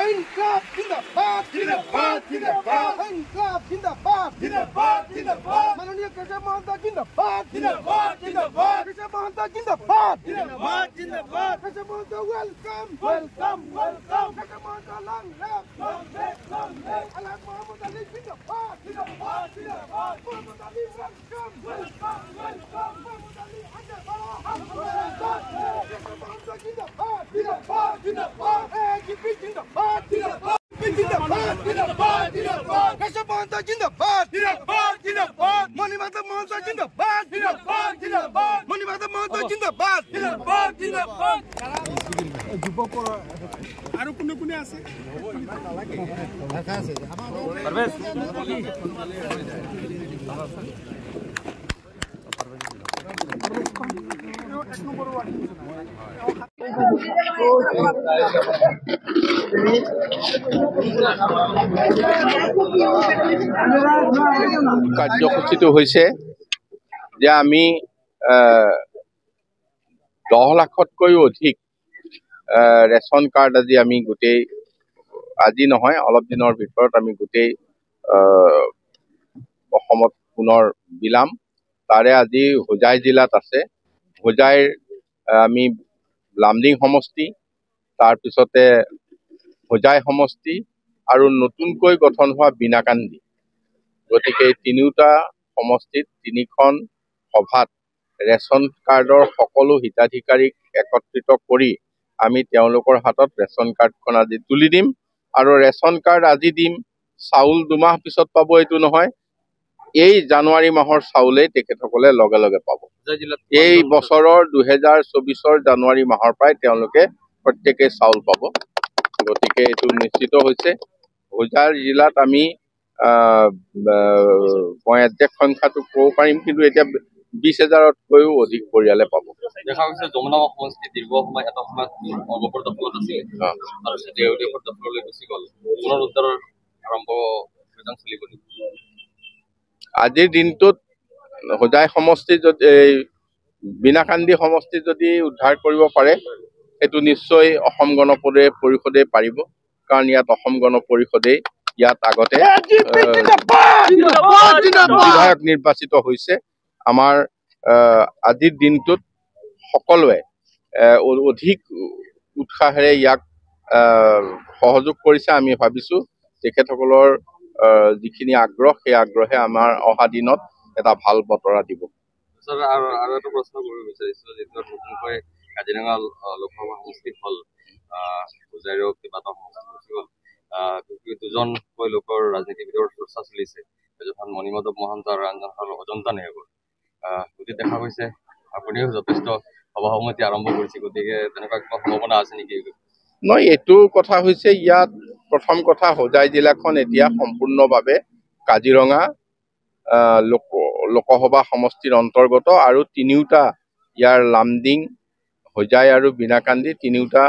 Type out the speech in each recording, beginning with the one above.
İnkılap zindabad, zindabad, zindabad. İnkılap zindabad, zindabad, zindabad. Mananiya Keshav Mahanta zindabad, zindabad, zindabad. Keshav Mahanta zindabad, zindabad, zindabad. Keshav Mahanta welcome, welcome, welcome. Keshav Mahanta long live, long live, long live. Alhaji Muhammad Ali zindabad, zindabad, zindabad. Muhammad Ali welcome, welcome, welcome. Muhammad Ali aage बढ़ो, हम तुम्हारे साथ हैं. Keshav Mahanta zindabad, zindabad, zindabad. AGP zindabad, zindabad. Zindabad, zindabad, zindabad. Keshav Mahanta zindabad, zindabad, zindabad. Manimata Mahanta zindabad, zindabad, zindabad. Manimata Mahanta zindabad, zindabad, zindabad. যুৱকৰ আৰু কোনে কোনে আছে কাৰ্যসূচীটো হৈছে যে আমি 10 লাখতকৈও অধিক ৰেচন কাৰ্ড আজি আমি গোটেই আজি নহয় অলপ দিনৰ ভিতৰত আমি গোটেই অসমত পুনৰ বিলাম তাৰে আজি হোজাই জিলাত আছে হোজাইৰ আমি লামডিং সমষ্টি তাৰ পিছতে হোজাই সমষ্টি আৰু নতুনকৈ গঠন হোৱা বিনাকান্দি গতিকে তিনিটা সমষ্টিত তিনিখন সভাত ৰেচন কাৰ্ডৰ সকলো হিতাধিকাৰীক একত্ৰিত কৰি আমি তেওঁলোকৰ হাতত ৰেচন কাৰ্ডখন আজি তুলি দিম আৰু ৰেচন কাৰ্ড আজি দিম চাউল 2 মাহ পিছত পাব এইটো নহয় এই জানুৱাৰী মাহৰ চাউলে তেখেতসকলে লগে লগে পাব এই বছৰৰ 2024ৰ জানুৱাৰী মাহৰ পৰাই তেওঁলোকে প্ৰত্যেককে চাউল পাব গতিকে এইটো নিশ্চিত হৈছে হোজাই জিলাত আমি মই একজেক্ট সংখ্যাটো ক'ব পাৰিম কিন্তু এতিয়া 20,000তকৈও অধিক পৰিয়ালে পাব দেখা গৈছে যমুনা সমষ্টি দীৰ্ঘ সময় এটা সময়ত অগপৰ দখলত আছিল আৰু দেউদেশৰ দখললৈ গুচি গ'ল পুনৰ উদ্ধাৰৰ আৰম্ভ অভিযান চলিব আজিৰ দিনটোত হোজাই সমষ্টি যদি বিনাকান্দি সমষ্টি যদি উদ্ধাৰ কৰিব পাৰে এইটো নিশ্চয় অসম গণ পৰিষদে পাৰিব কাৰণ ইয়াত অসম গণ পৰিষদে ইয়াত আগতে বিধায়ক নিৰ্বাচিত হৈছে আমাৰ আজিৰ দিনটোত সকলোৱে অধিক উৎসাহেৰে ইয়াক সহযোগ কৰিছে আমি ভাবিছো তেখেতসকলৰ যিখিনি আগ্ৰহ সেই আগ্ৰহে আমাৰ অহা দিনত এটা ভাল বতৰা দিব স্যাৰ আৰু এটা প্ৰশ্ন কৰিব বিচাৰিছো যে নতুনকৈ কাজিৰঙা লোকসভা সমষ্টি হল হোজাইৰো কেইবাটাও সমষ্টি হল দুজনকৈ লোকৰ ৰাজনীতিবিদৰ চৰ্চা চলিছে এজন মণিমাধৱ মহন্ত আৰু আনজন হল অজন্তা নেহগৰ গতিকে দেখা গৈছে আপুনিও যথেষ্ট সভা সমিতি আৰম্ভ কৰিছে গতিকে তেনেকুৱা কিবা সম্ভাৱনা আছে নেকি নহয় এইটো কথা হৈছে ইয়াত প্ৰথম কথা হোজাই জিলাখন এতিয়া সম্পূৰ্ণভাৱে কাজিৰঙা লোকসভা সমষ্টিৰ অন্তৰ্গত আৰু তিনিওটা ইয়াৰ লামডিং হোজাই আৰু বিনাকান্দি তিনিওটা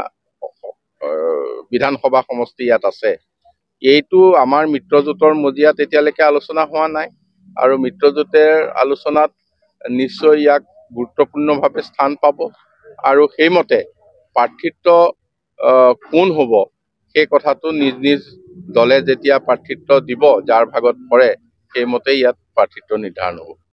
বিধানসভা সমষ্টি ইয়াত আছে এইটো আমাৰ মিত্ৰজোঁটৰ মজিয়াত এতিয়ালৈকে আলোচনা হোৱা নাই আৰু মিত্ৰজোঁটৰ আলোচনাত নিশ্চয় ইয়াক গুৰুত্বপূৰ্ণভাৱে স্থান পাব আৰু সেইমতে প্ৰাৰ্থিত্ব কোন হ'ব সেই কথাটো নিজ নিজ দলে যেতিয়া প্ৰাৰ্থিত্ব দিব যাৰ ভাগত পৰে সেইমতে ইয়াত প্ৰাৰ্থিত্ব নিৰ্ধাৰণ হ'ব